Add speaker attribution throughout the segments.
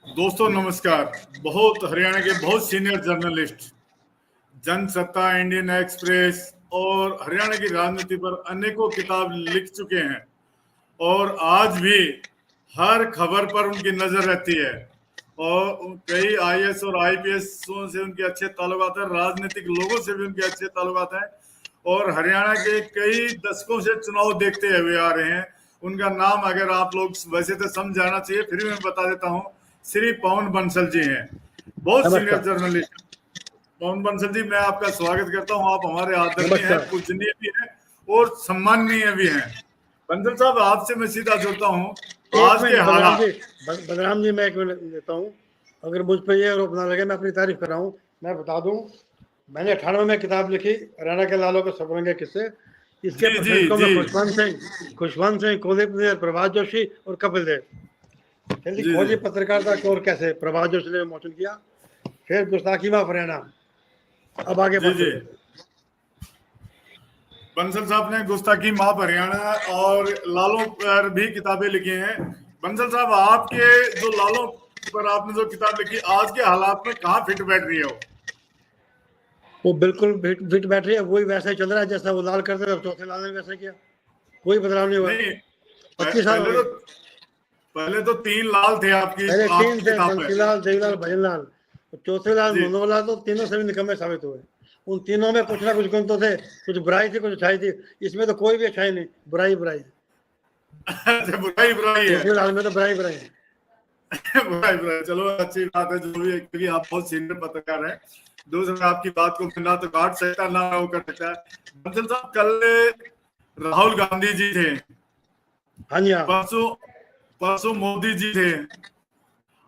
Speaker 1: दोस्तों नमस्कार। बहुत हरियाणा के बहुत senior journalist Jansatta, Indian express और हरियाणा की राजनीति पर अनेकों किताब लिख चुके हैं और आज भी हर खबर पर उनकी नजर रहती है और कई आईएएस और आईपीएस से उनके अच्छे ताल्लुकात हैं, राजनीतिक लोगों से भी उनके अच्छे ताल्लुकात हैं और हरियाणा के कई दशकों से चुनाव देखते हुए आ रहे हैं। उनका नाम अगर आप लोग वैसे तो समझ जाना चाहिए, फिर भी मैं बता देता हूँ। श्री पवन बंसल जी हैं, बहुत सीनियर जर्नलिस्ट। पवन बंसल जी, मैं आपका स्वागत करता हूं। आप हमारे आदरणीय हैं, पूजनीय भी हैं और सम्माननीय भी हैं। बंसल साहब, आपसे मैं सीधा जुड़ता हूं। आज के हालात।
Speaker 2: बलराम जी, मैं एक मिनट देता हूं। अगर मुझ पर ये आरोप ना लगे, मैं अपनी तारीफ कर रहा हूं। मैं बता दूं, मैंने 98 में किताब लिखी, हरियाणा के लालों के सपरंगे किस्से। इसके प्रकाशकों में खुशवंत सिंह, कुलदीप नैयर, प्रभात जोशी और कपिल देव। खोजी पत्रकारिता को और कैसे प्रभात जोशी ने विमोचन किया। फिर गुस्ताखी माफ हरियाणा। अब आगे
Speaker 1: जी बंसल साहब ने गुस्ताखी माफ हरियाणा और लालों पर भी किताबें लिखी हैं। बंसल साहब, आपके जो लालों पर आपने जो किताब लिखी, आज के हालात में कहाँ फिट बैठ रही है?
Speaker 2: वो बिल्कुल फिट बैठ रही है। वही वैसे चल रहा है जैसा वो लाल करते थे, चौथे लाल ने वैसे किया। कोई बदलाव नहीं हुआ। 25 साल
Speaker 1: पहले तो 3 लाल थे आपकी।
Speaker 2: पहले 3 थे, बंसीलाल, देवीलाल, भजनलाल। चौथे लाल मनोहरलाल तो तीनों से भी निकम्मे साबित हुए। उन तीनों में कुछ ना कुछ गुण तो थे, कुछ बुराई थी, कुछ अच्छाई थी। इसमें तो कोई भी अच्छाई नहीं, बुराई बुराई
Speaker 1: है।
Speaker 2: चौथे लाल में तो बुराई बुराई है।
Speaker 1: बुराई। चलो अच्छी बात है, जो भी है, क्योंकि आप बहुत सीनियर पत्रकार हैं। दूसरा, आपकी बात को ना तो काट सकता ना वो कर सकता है। बंसल साहब, कल राहुल गांधी जी थे,
Speaker 2: हाँ जी,
Speaker 1: परसों मोदी जी थे,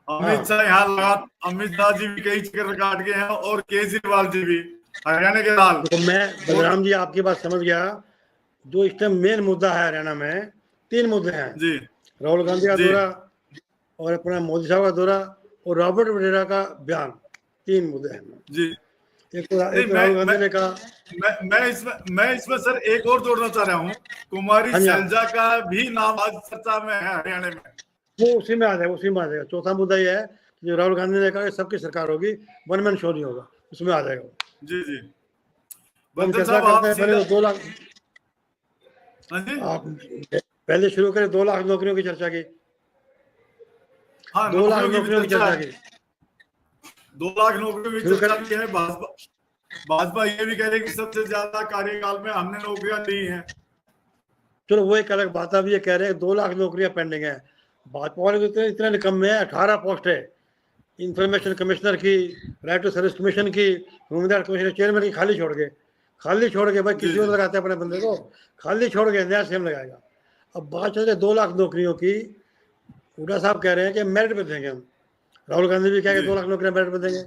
Speaker 1: अमित शाह यहाँ लगा। अमित शाह जी भी कई चक्कर काट गए हैं और केजरीवाल जी भी, हरियाणा के लाल।
Speaker 2: तो मैं बलराम जी आपकी बात समझ गया। जो इस टाइम मेन मुद्दा है हरियाणा में, 3 मुद्दे हैं जी। राहुल गांधी का दौरा और अपना मोदी साहब का दौरा और रॉबर्ट वड्रा का बयान। 3 मुद्दे हैं जी। एक राहुल गांधी ने कहा,
Speaker 1: मैं इसमें सर एक और जोड़ना चाह रहा हूँ। कुमारी शैलजा का भी नाम आज चर्चा में है हरियाणा में।
Speaker 2: वो उसी में आ जाएगा। चौथा मुद्दा ये है कि जो राहुल गांधी ने कहा कि सबकी सरकार होगी, वन मैन शो नहीं होगा, उसमें आ जाएगा।
Speaker 1: जी
Speaker 2: हम चर्चा करते हैं पहले 2 लाख। आप पहले शुरू करें 2 लाख नौकरियों की चर्चा की। 2 लाख नौकरियों की चर्चा की।
Speaker 1: 2 लाख नौकरियों की चर्चा की है। भाजपा ये भी कह रही है कि सबसे ज्यादा कार्यकाल में हमने नौकरियां दी हैं।
Speaker 2: चलो वो एक अलग बात है। अभी ये कह रहे हैं 2 लाख नौकरियां पेंडिंग है। भाजपा वाले तो इतने निकम्मे हैं। 18 पोस्ट है इंफॉर्मेशन कमिश्नर की, राइट टू सर्विस कमीशन की, ह्यूमन कमीशन चेयरमैन की खाली छोड़ के भाई किसी और लगाते हैं अपने बंदे को। खाली छोड़ के नया सीएम लगाएगा। अब बात चल रही है 2 लाख नौकरियों की। हुड्डा साहब कह रहे हैं कि मेरिट पे देंगे हम। राहुल गांधी भी कह के 2 लाख नौकरियां मेरिट पे देंगे।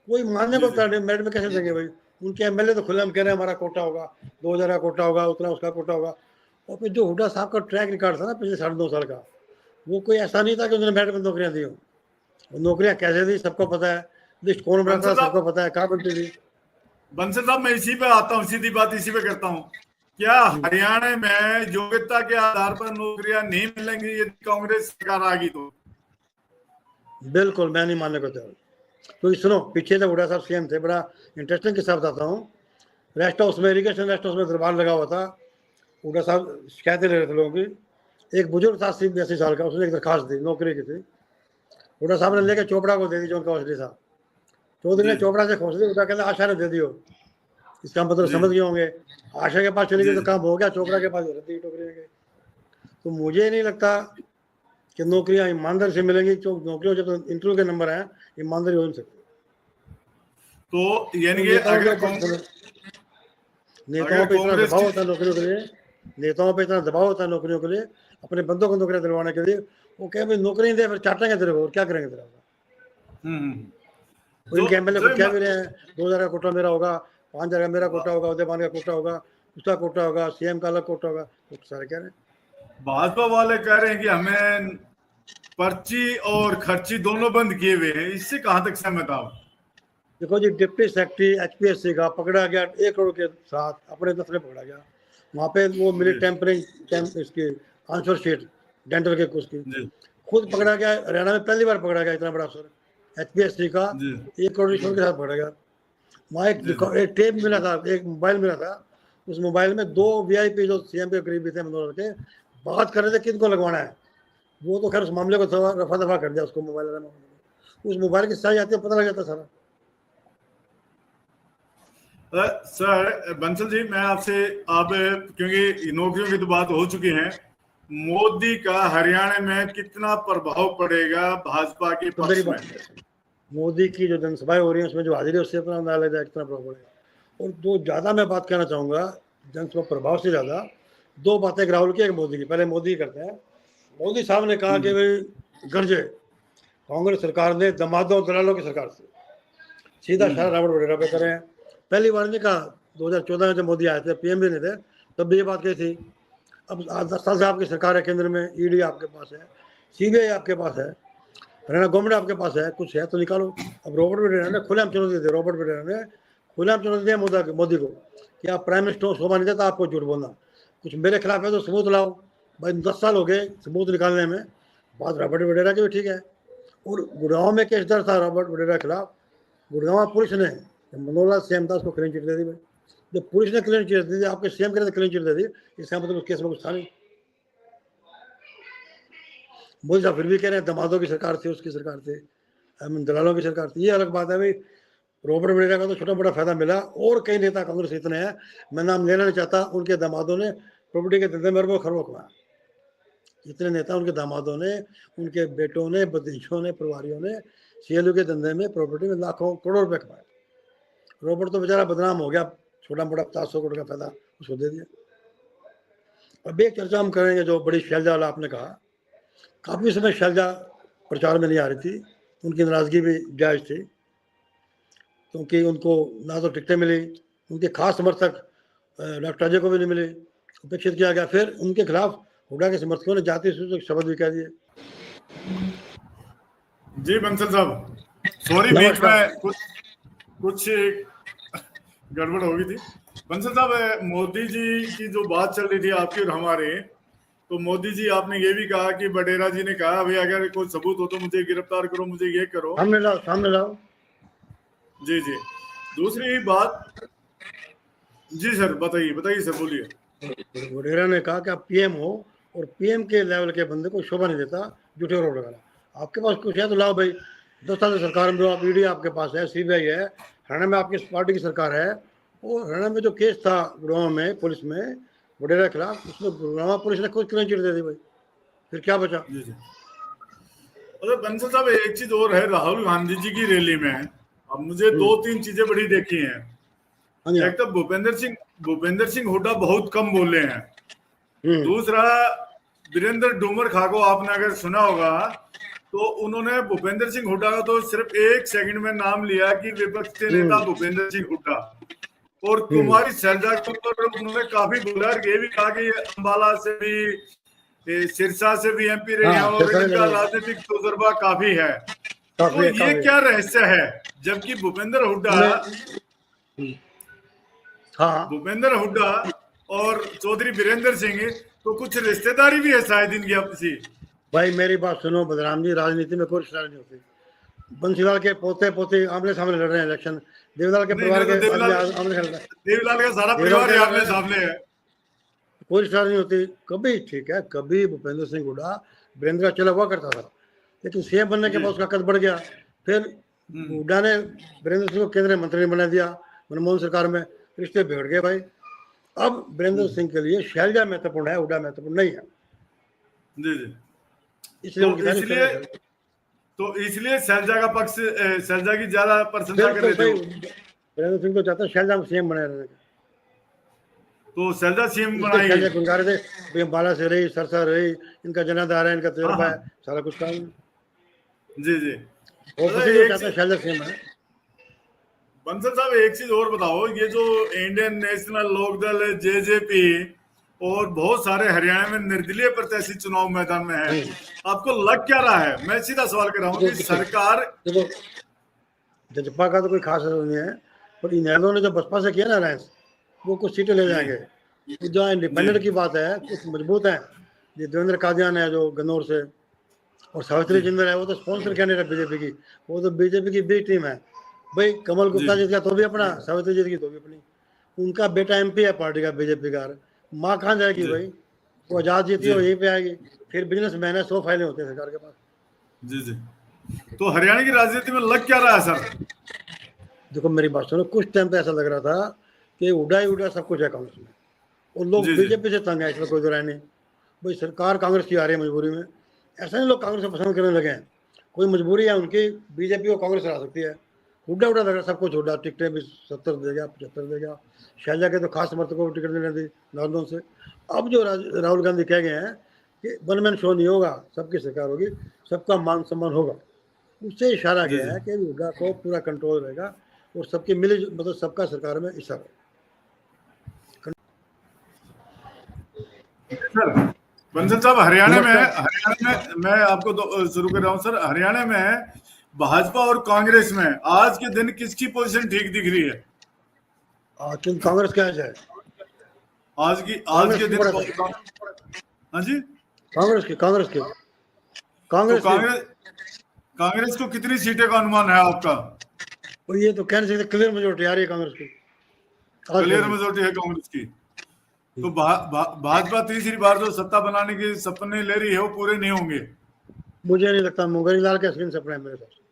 Speaker 2: कोई मानने को तैयार नहीं। मेरिट में कैसे देंगे भाई? उनके एमएलए तो खुलेआम कह रहे हैं हमारा कोटा होगा, 2000 का कोटा होगा, उतना उसका कोटा होगा। और फिर जो हुड्डा साहब का ट्रैक रिकॉर्ड था ना पिछले 2.5 साल का, वो कोई ऐसा नहीं था कि उन्होंने मेरिट में नौकरियां दी हो। नौकरियां कैसे दी सबको पता है। लिस्ट कौन बनाता है सबको पता है, कहाँ बनती थी।
Speaker 1: बंसल साहब, मैं इसी पे आता हूँ, सीधी बात इसी पे करता हूँ। क्या हरियाणा में योग्यता के आधार पर नौकरियां नहीं मिलेंगी यदि कांग्रेस सरकार आ गई तो?
Speaker 2: बिल्कुल मैं नहीं मानने को तैयार। तो सुनो, पीछे से हुड्डा साहब सीएम थे, बड़ा इंटरेस्टिंग किस्सा बताता हूँ। रेस्ट हाउस में, इरिगेशन रेस्ट हाउस में दरबार लगा हुआ था। हुड्डा साहब शिकायतें ले रहे थे लोगों की। एक बुजुर्ग था 80 साल का, उसने एक दरखास्त दी, नौकरी की थी। हुड्डा साहब ने लेकर चोपड़ा को दे दी, जो उनका औषधि था। चौधरी ने चोपड़ा से खोज दी। हुड्डा कहते आशा ने दे दियो। इसका मतलब समझ गए होंगे, आशा के पास चली गई तो काम हो गया, चोपड़ा के पास रहती टोकरी में। तो मुझे नहीं लगता कि नौकरियां ईमानदारी से मिलेंगी। नौकरियों जब इंटरव्यू के नंबर हैं, ईमानदारी हो नहीं सकती।
Speaker 1: तो यानी कि अगर
Speaker 2: नेताओं पे इतना दबाव होता है नौकरियों के लिए, नेताओं पे इतना दबाव होता है नौकरियों के लिए, अपने बंदों को नौकरियां दिलवाने के लिए, वो कहे भाई नौकरी नहीं दे, फिर चाटेंगे तेरे को, और क्या करेंगे तेरा? इनके एमएलए को क्या भी रहे हैं, 2000 का कोटा मेरा होगा, 5000 का मेरा कोटा होगा, उदयमान का कोटा होगा, उसका कोटा होगा, सीएम का अलग कोटा होगा। तो सारे कह रहे हैं।
Speaker 1: भाजपा वाले कह रहे हैं कि हमें पर्ची और खर्ची दोनों बंद किए हुए हैं। इससे कहां तक सहमत आप?
Speaker 2: देखो जी, डिप्टी सेक्रेटरी एचपीएससी का पकड़ा गया 1 करोड़ के साथ, अपने दफ्तर पकड़ा गया। वहाँ पे वो मिली टेम्परिंग इसकी आंसर शीट डेंटल के उसकी खुद पकड़ा गया, हरियाणा में पहली बार पकड़ा गया इतना बड़ा अफसर HPSC का,
Speaker 1: जी
Speaker 2: 1 करोड़ रिश्वत के साथ पकड़ा गया। वहाँ
Speaker 1: जी जी
Speaker 2: एक टेप मिला था, एक मोबाइल मिला था, उस मोबाइल में 2 VIP जो CM के करीबी थे मनोहर के, बात कर रहे थे किनको लगवाना है। वो तो खैर उस मामले को रफा दफा कर दिया, उसको मोबाइल वाले मामले को। उस मोबाइल की साइज आती है, पता लग जाता सारा।
Speaker 1: सर बंसल जी, मैं आपसे अब, क्योंकि नौकरियों की तो बात हो चुकी है, मोदी का हरियाणा में कितना प्रभाव पड़ेगा भाजपा के
Speaker 2: तो मेरी
Speaker 1: पक्ष में?
Speaker 2: बात, मोदी की जो जनसभाएं हो रही है उसमें जो हाजिरी है उससे अपना अंदाजा लग जाए कितना प्रभाव पड़ेगा। और जो ज़्यादा मैं बात कहना चाहूँगा जनसभा प्रभाव से ज़्यादा, 2 बातें, एक राहुल की एक मोदी की। पहले मोदी करते हैं। मोदी साहब ने कहा कि भाई गरजे कांग्रेस सरकार ने दमादों दलालों की सरकार से सीधा सारा रावण वडेरा पे करें। पहली बार नहीं कहा, 2014 में जब मोदी आए थे, PM भी नहीं थे, तब भी ये बात कही थी। अब 10 साल से आपकी सरकार है, केंद्र में ED आपके पास है, CBI आपके पास है, हरियाणा गवर्नमेंट आपके पास है, कुछ है तो निकालो। अब रॉबर्ट वडेरा ने खुलेआम चुनौती दी, रॉबर्ट वडेरा ने खुलेआम चुनौती दिया मोदी को कि आप प्राइम मिनिस्टर शोभा नहीं देता आपको झूठ बोलना, कुछ मेरे खिलाफ है तो सबूत लाओ। भाई 10 साल हो गए सबूत निकालने में। बात रॉबर्ट वडेरा की भी ठीक है। और गुड़गांव में केस दर्ज था रॉबर्ट वडेरा के खिलाफ। गुड़गांव पुलिस ने, मनोहर लाल CM था, उसको क्लीन चिट दे दी। भाई जब पुलिस ने क्लीन चिट दे दी, आपके CM के क्लीन चिट दे दी, इसका मतलब उस केस में कुछ था नहीं। मोदी साहब फिर भी कह रहे हैं दमादों की सरकार थी, उसकी सरकार थी, दलालों की सरकार थी। ये अलग बात है भाई। रॉबर्ट वडेरा का तो छोटा बड़ा फायदा मिला, और कई नेता कांग्रेस इतने हैं, मैं नाम लेना नहीं चाहता, उनके दामादों ने प्रॉपर्टी के धंधे में अरबों खरबों कमाया। जितने नेता उनके दामादों ने, उनके बेटों ने, भतीजों ने, परिवारियों ने CLU के धंधे में, प्रॉपर्टी में लाखों करोड़ रुपए कमाए। रॉबर्ट तो बेचारा बदनाम हो गया, छोटा मोटा 50-100 करोड़ का फायदा उसको दे दिया। अब एक चर्चा हम करेंगे जो बड़ी शैलजा वाला आपने कहा। काफ़ी समय शैलजा प्रचार में नहीं आ रही थी, उनकी नाराजगी भी जायज़ थी, क्योंकि उनको ना तो टिकटें मिली, उनके खास समर्थक डॉक्टर अजय को भी नहीं मिले, उपेक्षित किया गया। फिर उनके खिलाफ हुड्डा के समर्थकों ने जाति सूचक शब्द भी कह दिए।
Speaker 1: जी बंसल साहब, सॉरी बीच में कुछ गड़बड़ हो गई थी। बंसल साहब, मोदी जी की जो बात चल रही थी आपकी और हमारे, तो मोदी जी आपने ये भी कहा कि वडेरा जी ने कहा भाई अगर कोई सबूत हो तो मुझे गिरफ्तार करो, मुझे ये करो,
Speaker 2: सामने लाओ।
Speaker 1: जी जी। दूसरी बात, जी सर बताइए सर, बोलिए।
Speaker 2: वडेरा ने कहा कि आप PM हो और PM के लेवल के बंदे को शोभा नहीं देता झूठे आरोप लगाना। आपके पास कुछ है तो लाओ भाई। 10 साल की सरकार में आप ED आपके पास है, CBI है, हरियाणा में आपकी पार्टी की सरकार है। और हरियाणा में जो केस था गुड़गांव में पुलिस में वडेरा के खिलाफ, उसमें गुड़गांव पुलिस ने खुद क्लीन चिट दे दी भाई, फिर क्या बचा?
Speaker 1: जी जी। अरे बंसल साहब, एक चीज और है, राहुल गांधी जी की रैली में अब मुझे 2-3 चीजें बड़ी देखी हैं। एक तो भूपेंद्र सिंह हुड्डा बहुत कम बोले हैं। दूसरा, वीरेंद्र डूमर खा को आपने अगर सुना होगा तो उन्होंने भूपेंद्र सिंह हुड्डा का तो सिर्फ 1 सेकंड में नाम लिया कि विपक्ष के नेता भूपेंद्र सिंह हुड्डा। और कुमारी शैलजा के ऊपर उन्होंने काफी बोला, ये भी कहा कि अंबाला से भी, सिरसा से भी MP रहे हैं और इनका राजनीतिक तजुर्बा काफी है। तो ये क्या रहस्य है, जबकि भूपेंद्र हुड्डा और चौधरी वीरेंद्र सिंह तो कुछ रिश्तेदारी भी है शायद इनकी आपसी।
Speaker 2: भाई मेरी बात सुनो बदराम जी, राजनीति में कोई रिश्तेदारी नहीं होती। बंसीलाल के पोते पोते आमने सामने लड़ रहे हैं इलेक्शन, देवीलाल के परिवार के
Speaker 1: देवीलाल का सारा परिवार आमने सामने है,
Speaker 2: कोई रिश्तेदारी नहीं होती कभी। ठीक है, कभी भूपेंद्र सिंह हुड्डा वीरेंद्र का चला हुआ करता था, लेकिन CM बनने के बाद उसका कद बढ़ गया। फिर हुड्डा ने वीरेंद्र सिंह को केंद्रीय मंत्री बना दिया मनमोहन सरकार में, रिश्ते बिगड़ गए भाई। अब वीरेंद्र सिंह के लिए शैलजा महत्वपूर्ण है, हुड्डा महत्वपूर्ण नहीं है।
Speaker 1: जी जी। इसलिए शैलजा का पक्ष, शैलजा की ज्यादा प्रशंसा कर रहे थे।
Speaker 2: वीरेंद्र सिंह तो चाहता है शैलजा CM बने रहने का,
Speaker 1: तो शैलजा CM बनाएंगे।
Speaker 2: गुनगा रहे थे बाला से रही, सरसा रही, इनका जनाधार है, इनका तजुर्बा है, सारा कुछ काम।
Speaker 1: जी जी।
Speaker 2: शैलजा CM है।
Speaker 1: बंसल साहब, एक चीज और बताओ, ये जो इंडियन नेशनल लोकदल JJP और बहुत सारे हरियाणा में निर्दलीय प्रत्याशी चुनाव मैदान में है, आपको लग क्या रहा है? मैं सीधा सवाल कर रहा हूँ कि सरकार,
Speaker 2: जजपा का तो कोई खास नहीं है, पर इनेलो ने जो बसपा से किया ना अलायंस, वो कुछ सीटें ले जाएंगे। जो इंडिपेंडेंट की बात है, कुछ मजबूत है, ये देवेंद्र कादियान है जो गन्नौर से, और सावित्री जिंदल है वो तो स्पॉन्सर कैंडिडेट बीजेपी की, वो तो बीजेपी की बी टीम है भाई। कमल गुप्ता जीत गया तो भी अपना, सावित्री जीत गई तो भी अपनी। उनका बेटा एमपी है पार्टी का, बीजेपी का। माँ कहाँ जाएगी भाई, वो आजाद जीती है वो यहीं पे आएगी। फिर बिजनेसमैन है, 100 फाइलें होती है सरकार के पास।
Speaker 1: जी जी। तो हरियाणा की राजनीति में लग क्या रहा है सर?
Speaker 2: देखो मेरी बात सुनो, कुछ टाइम पे ऐसा लग रहा था कि उड़ा ही उड़ा सब कुछ है कांग्रेस में, और लोग
Speaker 1: जी जी।
Speaker 2: बीजेपी से तंग है, इसमें कोई दो राय नहीं भाई। सरकार कांग्रेस की आ रही है मजबूरी में, ऐसा नहीं लोग कांग्रेस को पसंद करने लगे हैं, कोई मजबूरी है उनकी, बीजेपी को कांग्रेस हरा सकती है। उड़ा उड़ा लग रहा सब कुछ, उड़ा टिकटें भी 70 देगा 75 देगा। शैलजा के तो खास समर्थकों को टिकट नहीं दी नालंदा से। अब जो राहुल गांधी कह गए हैं कि वन मैन शो नहीं होगा, सबकी सरकार होगी, सबका मान सम्मान होगा, उससे इशारा
Speaker 1: जी
Speaker 2: किया है कि हुड्डा को पूरा कंट्रोल रहेगा और सबकी मिली, मतलब सबका सरकार में हिस्सा रहेगा।
Speaker 1: सर बंसल साहब, हरियाणा में मैं आपको शुरू कर रहा हूँ सर। हरियाणा में भाजपा और कांग्रेस में आज के दिन किसकी पोजीशन ठीक दिख रही है?
Speaker 2: क्योंकि कांग्रेस क्या है,
Speaker 1: आज के दिन हाँ जी,
Speaker 2: कांग्रेस की
Speaker 1: तो कांग्रेस को कितनी सीटें का अनुमान है आपका?
Speaker 2: और ये तो कह नहीं सकते, क्लियर मेजोरिटी आ रही है कांग्रेस की,
Speaker 1: क्लियर मेजोरिटी है कांग्रेस की। तो भाजपा तीसरी बार जो सत्ता बनाने के सपने ले रही है वो पूरे नहीं होंगे?
Speaker 2: मुझे नहीं लगता, मुंगेरी लाल के स्क्रीन सपना है मेरे साथ।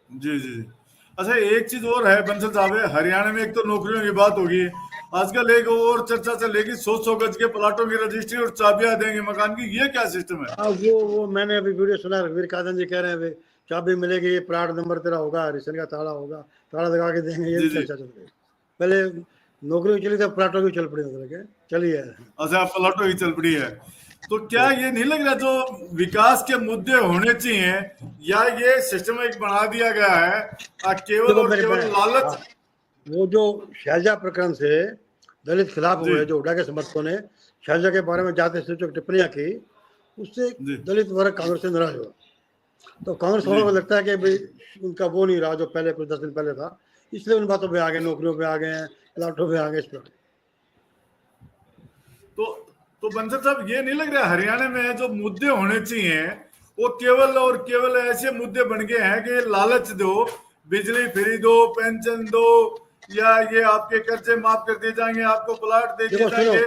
Speaker 1: जी जी जी। अच्छा, एक चीज और है बंसल साहब, हरियाणा में एक तो नौकरियों की बात होगी, आजकल एक और चर्चा चलेगी 100 गज के प्लाटों की रजिस्ट्री और चाबियां देंगे मकान की, ये क्या सिस्टम है?
Speaker 2: वो मैंने अभी वीडियो सुना, रघुवीर कादन जी कह रहे हैं चाबी मिलेगी, ये प्लाट नंबर तेरा होगा, रिसन का ताला होगा, ताला लगा के देंगे, ये चर्चा चल रही है। पहले नौकरी चली तो प्लाटों की चल पड़ी, मतलब चलिए।
Speaker 1: अच्छा, प्लाटों की चल पड़ी है। तो क्या ये नहीं लग रहा जो विकास के मुद्दे होने चाहिए, या ये सिस्टम एक बना दिया गया है केवल और केवल लालच?
Speaker 2: वो जो शैलजा प्रकरण से दलित खिलाफ हुए, जो हुड्डा के समर्थकों ने शैलजा के बारे में जाते सूचक टिप्पणियां की, उससे दलित वर्ग कांग्रेस से नाराज हुआ। तो कांग्रेस वालों को लगता है कि भाई उनका वो नहीं रहा जो पहले कुछ 10 दिन पहले था, इसलिए उन बातों पे आ गए, नौकरियों पे आ गए हैं, प्लाटों पे आ गए, इस पर।
Speaker 1: तो बंसल साहब, ये नहीं लग रहा हरियाणा में जो मुद्दे होने चाहिए वो केवल और केवल ऐसे मुद्दे बन गए हैं कि लालच दो, बिजली फ्री दो, पेंशन दो, या ये आपके कर्जे माफ कर दिए जाएंगे, आपको प्लाट दे दिए जाएंगे?